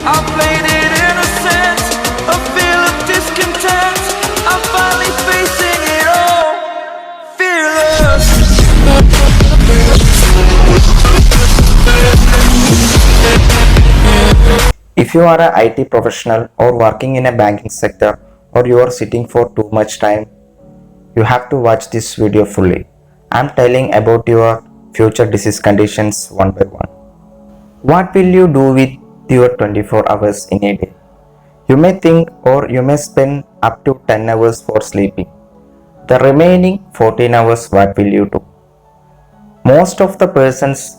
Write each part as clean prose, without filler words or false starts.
I played it innocent, a feel of discontent. I'm finally facing it all, fearless. If you are a IT professional or working in a banking sector, or you are sitting for too much time, you have to watch this video fully. I'm telling about your future disease conditions one by one. What will you do with your 24 hours in a day? You may think or you may spend up to 10 hours for sleeping. The remaining 14 hours, what will you do? Most of the persons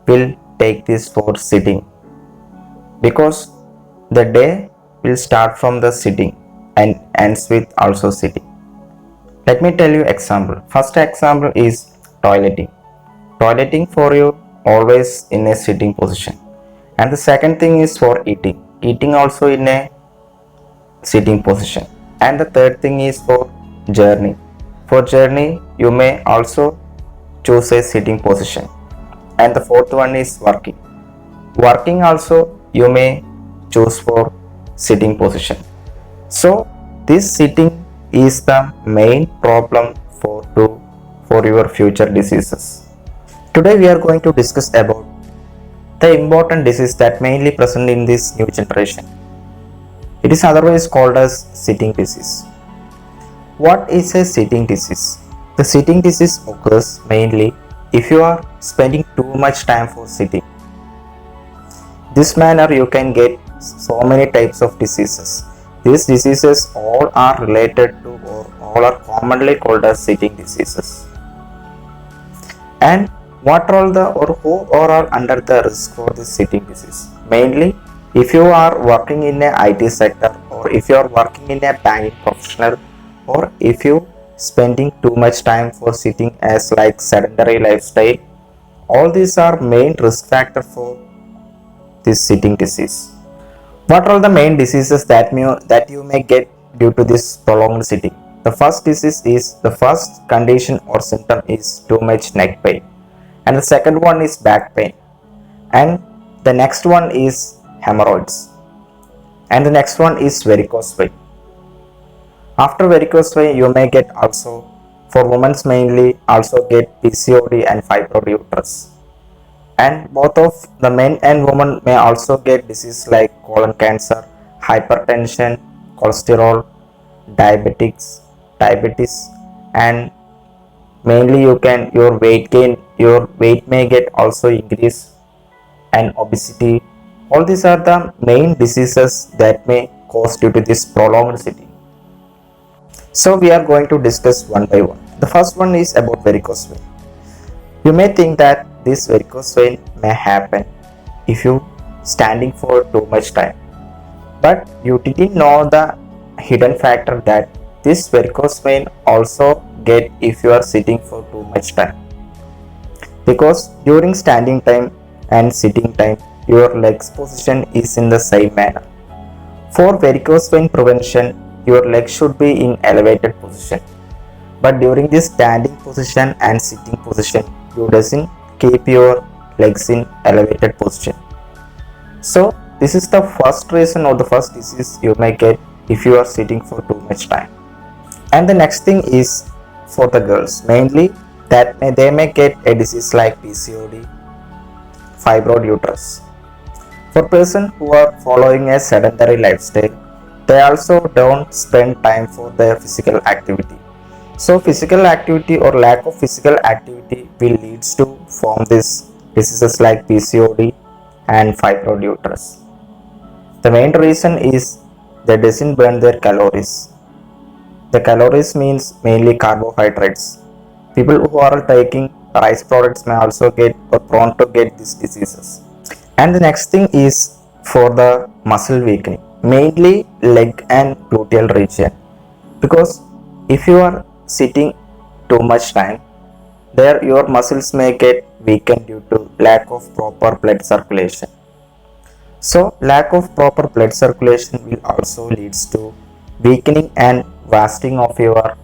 will take this for sitting, because the day will start from the sitting and ends with also sitting. Let me tell you example. First example is toileting. Toileting for you always in a sitting position. And the second thing is for eating. Eating also in a sitting position. And the third thing is for journey. For journey you may also choose a sitting position. And the fourth one is working. Working also you may choose for sitting position. So this sitting is the main problem for your future diseases. Today we are going to discuss about the important disease that mainly present in this new generation. It is otherwise called as sitting disease. What is a sitting disease? The sitting disease occurs mainly if you are spending too much time for sitting. This manner you can get so many types of diseases. These diseases all are related to or all are commonly called as sitting diseases. And what are the or who are under the risk for this sitting disease? Mainly if you are working in a IT sector, or if you are working in a banking professional, or if you spending too much time for sitting as like sedentary lifestyle, all these are main risk factor for this sitting disease. What are the main diseases that you may get due to this prolonged sitting? The first disease is, the first condition or symptom is too much neck pain, and the second one is back pain, and the next one is hemorrhoids, and the next one is varicose vein. After varicose vein you may get also, for women mainly, also get PCOD and fibroid uterus. And both of the men and women may also get disease like colon cancer, hypertension, cholesterol, diabetes, and mainly your weight may get also increase, and obesity. All these are the main diseases that may cause due to this prolonged sitting. So we are going to discuss one by one. The first one is about varicose vein. You may think that this varicose vein may happen if you standing for too much time, but you didn't know the hidden factor that this varicose vein also get if you are sitting for too much time, because during standing time and sitting time your legs position is in the same manner. For varicose vein prevention, your legs should be in elevated position, but during this standing position and sitting position you doesn't keep your legs in elevated position. So this is the first reason or the first disease you may get if you are sitting for too much time. And the next thing is for the girls, mainly they may get a disease like PCOD, fibroid uterus. For persons who are following a sedentary lifestyle, they also don't spend time for their physical activity. So physical activity or lack of physical activity will leads to form these diseases like PCOD and fibroid uterus. The main reason is they doesn't burn their calories. The calories means mainly carbohydrates. People who are taking rice products may also get or prone to get these diseases. And the next thing is for the muscle weakening, mainly leg and gluteal region, because if you are sitting too much time, there your muscles may get weakened due to lack of proper blood circulation. So lack of proper blood circulation will also leads to weakening and wasting of your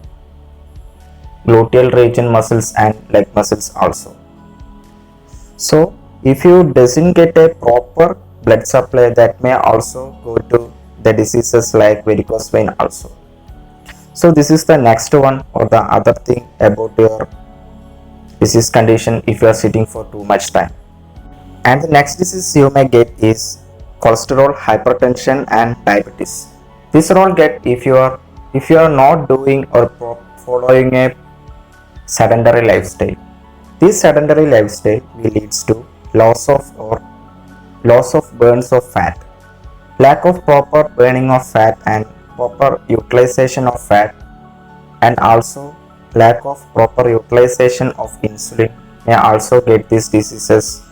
gluteal region muscles and leg muscles also. So if you doesn't get a proper blood supply that may also go to the diseases like varicose vein also. So this is the next one or the other thing about your disease condition if you are sitting for too much time. And the next disease you may get is cholesterol, hypertension and diabetes. These are all get if you are not doing or following a sedentary lifestyle. This sedentary lifestyle will leads to loss of burns of fat, lack of proper burning of fat and proper utilization of fat, and also lack of proper utilization of insulin may also get these diseases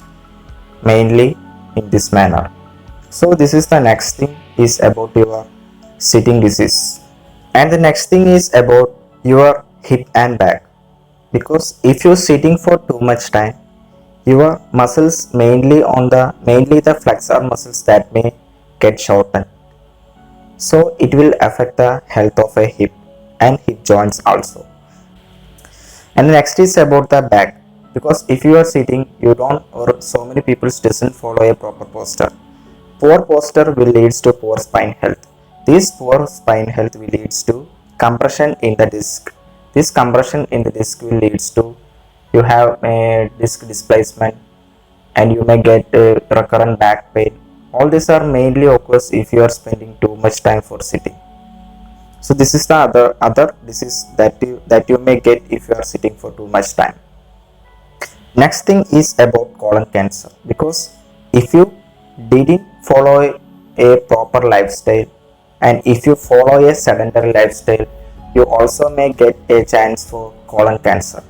mainly in this manner. So this is the next thing is about your sitting disease. And the next thing is about your hip and back, because if you're sitting for too much time, your muscles mainly the flexor muscles that may get shortened, so it will affect the health of a hip and hip joints also. And the next is about the back, because if you are sitting, you don't, or so many people doesn't follow a proper posture. Poor posture will leads to poor spine health. This poor spine health will leads to compression in the disc. This compression in the disc will leads to you have a disc displacement and you may get recurrent back pain. All these are mainly occurs if you are spending too much time for sitting. So this is the other disease that you may get if you are sitting for too much time. Next thing is about colon cancer, because if you didn't follow a proper lifestyle and if you follow a sedentary lifestyle, you also may get a chance for colon cancer.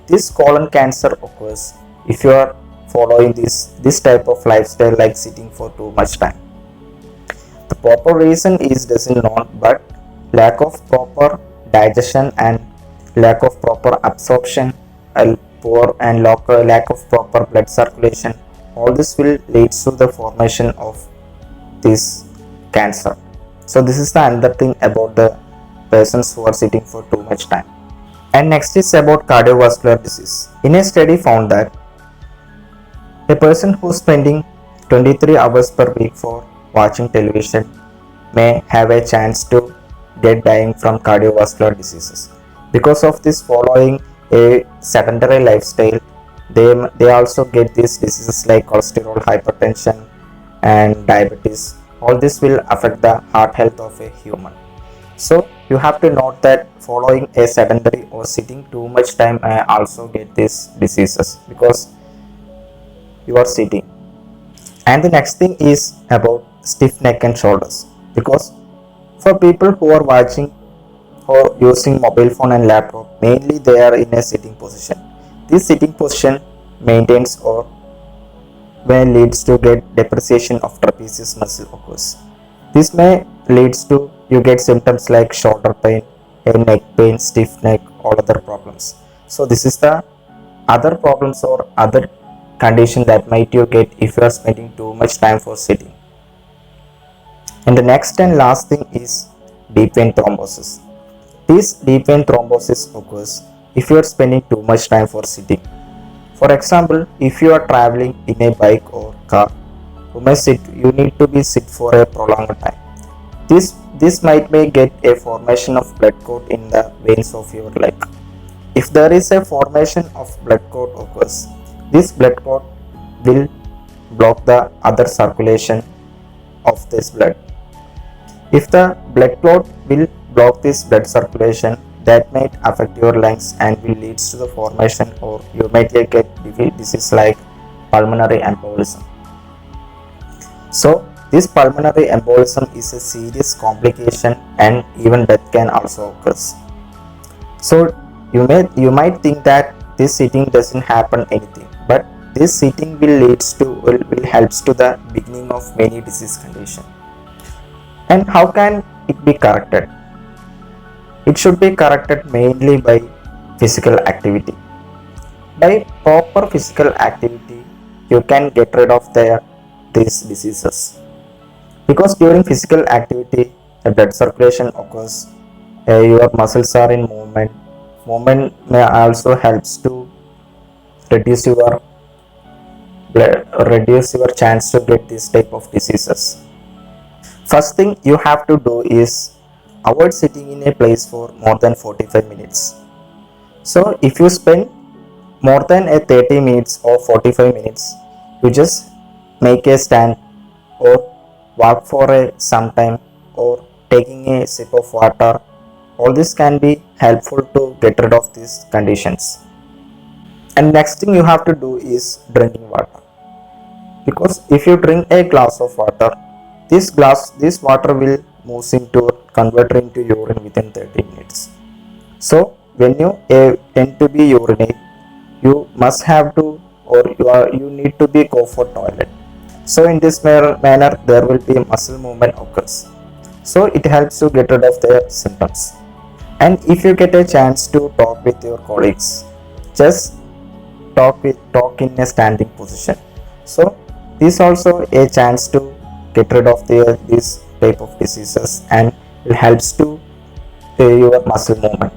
This colon cancer occurs if you are following this type of lifestyle like sitting for too much time. The proper reason is doesn't known, but lack of proper digestion and lack of proper absorption, poor and lack of proper blood circulation, all this will lead to the formation of this cancer. So this is the another thing about the persons who are sitting for too much time. And next is about cardiovascular disease. In a study found that a person who is spending 23 hours per week for watching television may have a chance to get dying from cardiovascular diseases. Because of this following a sedentary lifestyle, they also get these diseases like cholesterol, hypertension and diabetes. All this will affect the heart health of a human. So you have to note that following a sedentary or sitting too much time also get these diseases because you are sitting. And the next thing is about stiff neck and shoulders, because for people who are watching or using mobile phone and laptop, mainly they are in a sitting position. This sitting position maintains or may leads to get depreciation of trapezius muscle occurs. This may leads to you get symptoms like shoulder pain, neck pain, stiff neck, all other problems. So this is the other problems or other condition that might you get if you are spending too much time for sitting. And the next and last thing is deep vein thrombosis. This deep vein thrombosis occurs if you are spending too much time for sitting. For example, if you are traveling in a bike or car, you need to be sit for a prolonged time. This may get a formation of blood clot in the veins of your leg. If there is a formation of blood clot occurs, this blood clot will block the other circulation of this blood. If the blood clot will block this blood circulation, that might affect your lungs and will lead to the formation, or you might get disease like pulmonary embolism. So this pulmonary embolism is a serious complication and even death can also occur. So you might think that this sitting doesn't happen anything, but this sitting will helps to the beginning of many disease condition. And how can it be corrected? It should be corrected mainly by physical activity. By proper physical activity, you can get rid of these diseases. Because during physical activity, the blood circulation occurs, your muscles are in movement. Movement may also helps to reduce your blood, reduce your chance to get this type of diseases. First thing you have to do is avoid sitting in a place for more than 45 minutes. So if you spend more than a 30 minutes or 45 minutes, you just make a stand or walk for some time or taking a sip of water. All this can be helpful to get rid of these conditions. And next thing you have to do is drinking water, because if you drink a glass of water, this water will move into convert into urine within 30 minutes. So when you tend to be urinate, you must have to, or you need to be go for toilet. So in this manner there will be muscle movement occurs, so it helps to get rid of their symptoms. And if you get a chance to talk with your colleagues, just talk in a standing position. So this also a chance to get rid of this type of diseases, and it helps to your muscle movement.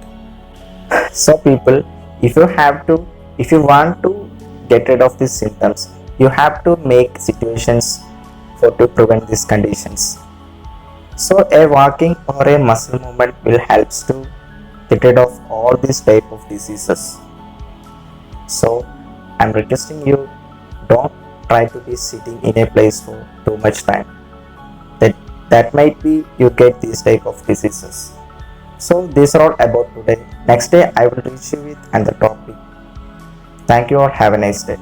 So people, if you want to get rid of these symptoms, you have to make situations for to prevent these conditions. So a walking or a muscle movement will helps to get rid of all these type of diseases. So I'm requesting you, don't try to be sitting in a place for too much time. That might be you get these type of diseases. So these are all about today. Next day I will reach you with another topic. Thank you all. Have a nice day.